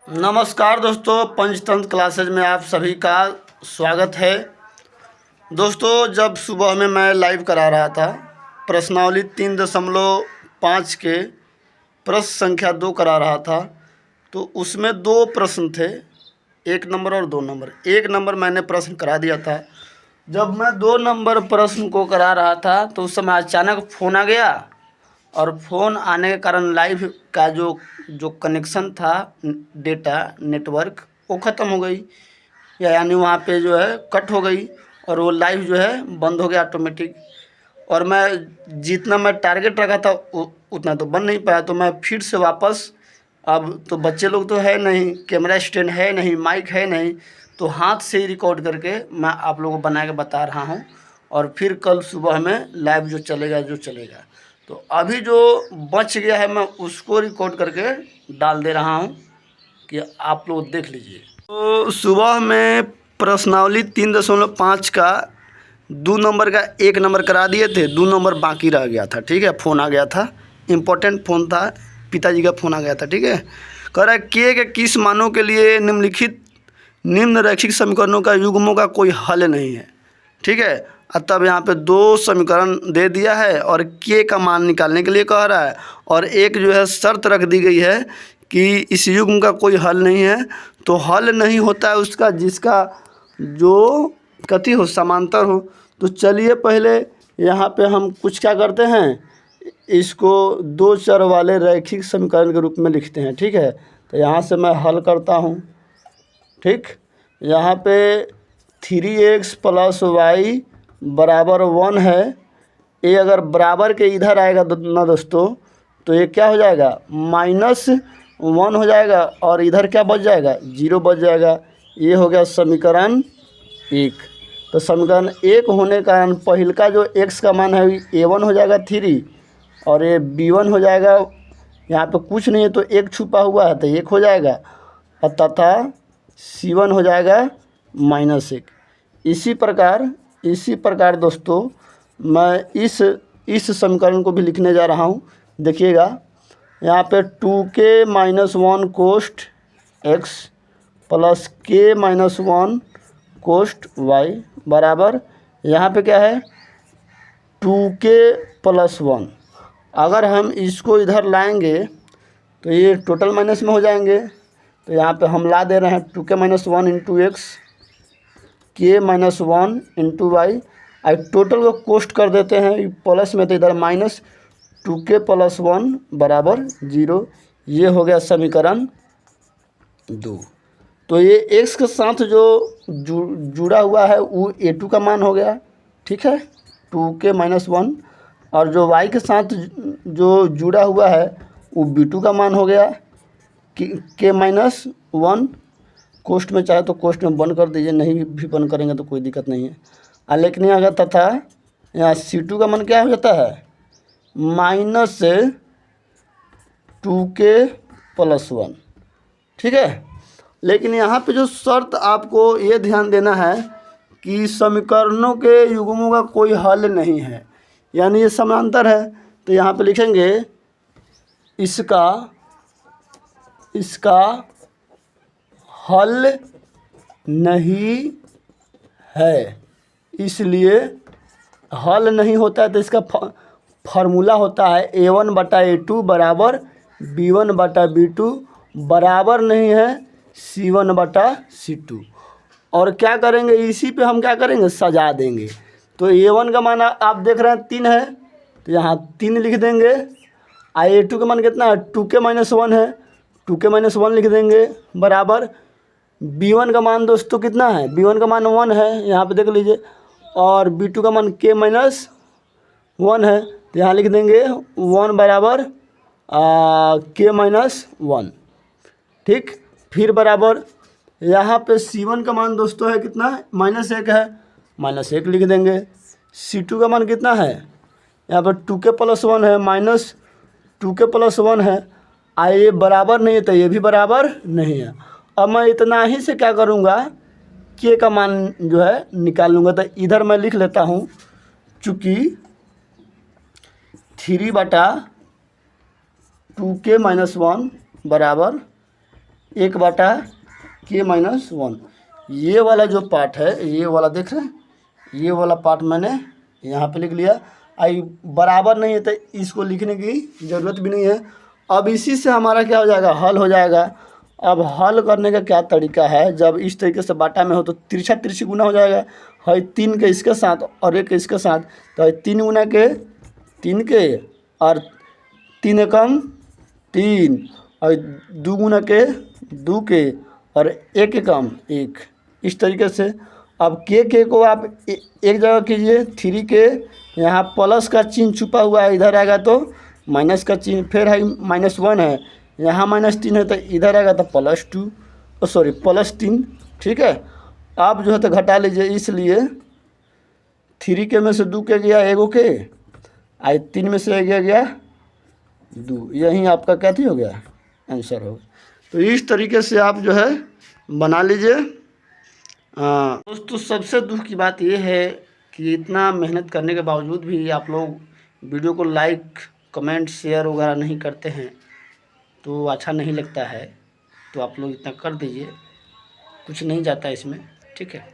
नमस्कार दोस्तों, पंचतंत्र क्लासेज में आप सभी का स्वागत है। दोस्तों, जब सुबह में मैं लाइव करा रहा था प्रश्नावली 3.5 के प्रश्न संख्या 2 करा रहा था, तो उसमें 2 प्रश्न थे, 1 नंबर और 2 नंबर। 1 नंबर मैंने प्रश्न करा दिया था। जब मैं 2 नंबर प्रश्न को करा रहा था तो उस समय अचानक फ़ोन आ गया, और फ़ोन आने के कारण लाइव का जो कनेक्शन था, डेटा नेटवर्क, वो ख़त्म हो गई, यानी वहाँ पे जो है कट हो गई, और वो लाइव जो है बंद हो गया ऑटोमेटिक। और मैं जितना मैं टारगेट रखा था उतना तो बन नहीं पाया, तो मैं फिर से वापस, अब तो बच्चे लोग तो है नहीं, कैमरा स्टैंड है नहीं, माइक है नहीं, तो हाथ से ही रिकॉर्ड करके मैं आप लोगों को बना के बता रहा हूँ। और फिर कल सुबह में लाइव जो चलेगा। तो अभी जो बच गया है मैं उसको रिकॉर्ड करके डाल दे रहा हूँ कि आप लोग देख लीजिए। तो सुबह में प्रश्नावली 3.5 का 2 नंबर का 1 नंबर करा दिए थे, 2 नंबर बाकी रह गया था। ठीक है, फ़ोन आ गया था, इम्पोर्टेंट फ़ोन था, पिताजी का फ़ोन आ गया था। ठीक है, कह रहा है के किस मानों के लिए निम्नलिखित निम्न रैखिक समीकरणों का युग्मों का कोई हल नहीं है। ठीक है, तब यहाँ पे 2 समीकरण दे दिया है और के का मान निकालने के लिए कह रहा है, और एक जो है शर्त रख दी गई है कि इस युग्म का कोई हल नहीं है। तो हल नहीं होता है उसका जिसका जो कथी हो, समांतर हो। तो चलिए पहले यहाँ पे हम कुछ क्या करते हैं, इसको 2 चर वाले रैखिक समीकरण के रूप में लिखते हैं। ठीक है, तो यहाँ से मैं हल करता हूँ। ठीक, यहाँ पे 3x + y बराबर 1 है। ये अगर बराबर के इधर आएगा ना दोस्तों, तो ये क्या हो जाएगा, -1 हो जाएगा, और इधर क्या बच जाएगा, 0 बच जाएगा। ये हो गया समीकरण 1। तो समीकरण 1 होने के कारण पहल का जो x का मान है a1 हो जाएगा 3, और ये b1 हो जाएगा, यहाँ पे कुछ नहीं है तो 1 छुपा हुआ है तो 1 हो जाएगा, और तथा c1 हो जाएगा -1। इसी प्रकार दोस्तों मैं इस समीकरण को भी लिखने जा रहा हूँ। देखिएगा, यहाँ पे 2k-1 कोष्ठ x + k-1 कोष्ठ y बराबर, यहाँ पे क्या है, 2k + 1। अगर हम इसको इधर लाएंगे तो ये टोटल माइनस में हो जाएंगे। तो यहाँ पे हम ला दे रहे हैं 2k-1 into x, k-1 into y। Total को कोष्ट कर देते हैं प्लस में, तो इधर -2k + 1 बराबर 0। ये हो गया समीकरण 2। तो ये x के साथ जो जुड़ा हुआ है वो a2 का मान हो गया। ठीक है, 2k-1, और जो y के साथ जो जुड़ा हुआ है वो b2 का मान हो गया, k-1। कोष्ट में चाहे तो कोष्ट में बंद कर दीजिए, नहीं भी बंद करेंगे तो कोई दिक्कत नहीं है। लेकिन अगर तथा यहाँ c2 का मान क्या हो जाता है, -2k + 1। ठीक है, लेकिन यहाँ पे जो शर्त आपको ये ध्यान देना है कि समीकरणों के युग्मों का कोई हल नहीं है, यानी ये समांतर है। तो यहाँ पे लिखेंगे इसका हल नहीं है, इसलिए हल नहीं होता है तो इसका फार्मूला होता है a1/a2 बराबर b1/b2 बराबर नहीं है c1/c2। और क्या करेंगे, इसी पे हम क्या करेंगे, सजा देंगे। तो a1 का मान आप देख रहे हैं 3 है, तो यहाँ 3 लिख देंगे। a2 का मान कितना है, 2k-1 है, 2k-1 लिख देंगे बराबर b1 का मान दोस्तों कितना है, b1 का मान 1 है, यहाँ पे देख लीजिए, और b2 का मान k-1 है, तो यहाँ लिख देंगे 1 बराबर k-1। ठीक, फिर बराबर यहाँ पे c1 का मान दोस्तों है कितना, -1 है, -1 लिख देंगे। c2 का मान कितना है, यहाँ पर 2k + 1 है, -2k + 1 है। ये बराबर नहीं है तो ये भी बराबर नहीं है। अब मैं इतना ही से क्या करूँगा, के का मान जो है निकाल लूँगा। तो इधर मैं लिख लेता हूँ, चूँकि 3/2k-1 बराबर 1 बटा k-1। ये वाला जो पार्ट है, ये वाला देख रहे हैं, ये वाला पार्ट मैंने यहाँ पे लिख लिया। आई बराबर नहीं है तो इसको लिखने की ज़रूरत भी नहीं है। अब इसी से हमारा क्या हो जाएगा, हल हो जाएगा। अब हल करने का क्या तरीका है, जब इस तरीके से बाटा में हो तो तिरछा तिरछी गुना हो जाएगा। है 3 के इसके साथ और 1 के इसके साथ, तो 3 गुना के 3 के और 3 एकम 3 और 2 गुना के 2 के और 1 एकम 1। इस तरीके से अब के को आप एक जगह कीजिए, 3 के यहाँ प्लस का चिन्ह छुपा हुआ है, इधर आएगा तो माइनस का चिन्ह, फिर है -1 है, यहाँ -3 है तो इधर आएगा तो +2, सॉरी +3। ठीक है, आप जो है तो घटा लीजिए। इसलिए 3 के में से 2 के गया 1 के, आई 3 में से 1 गया 2, यही आपका क्या हो गया, आंसर हो। तो इस तरीके से आप जो है बना लीजिए। दोस्तों सबसे दुख की बात ये है कि इतना मेहनत करने के बावजूद भी आप लोग वीडियो को लाइक कमेंट शेयर वगैरह नहीं करते हैं, तो अच्छा नहीं लगता है। तो आप लोग इतना कर दीजिए, कुछ नहीं जाता इसमें। ठीक है।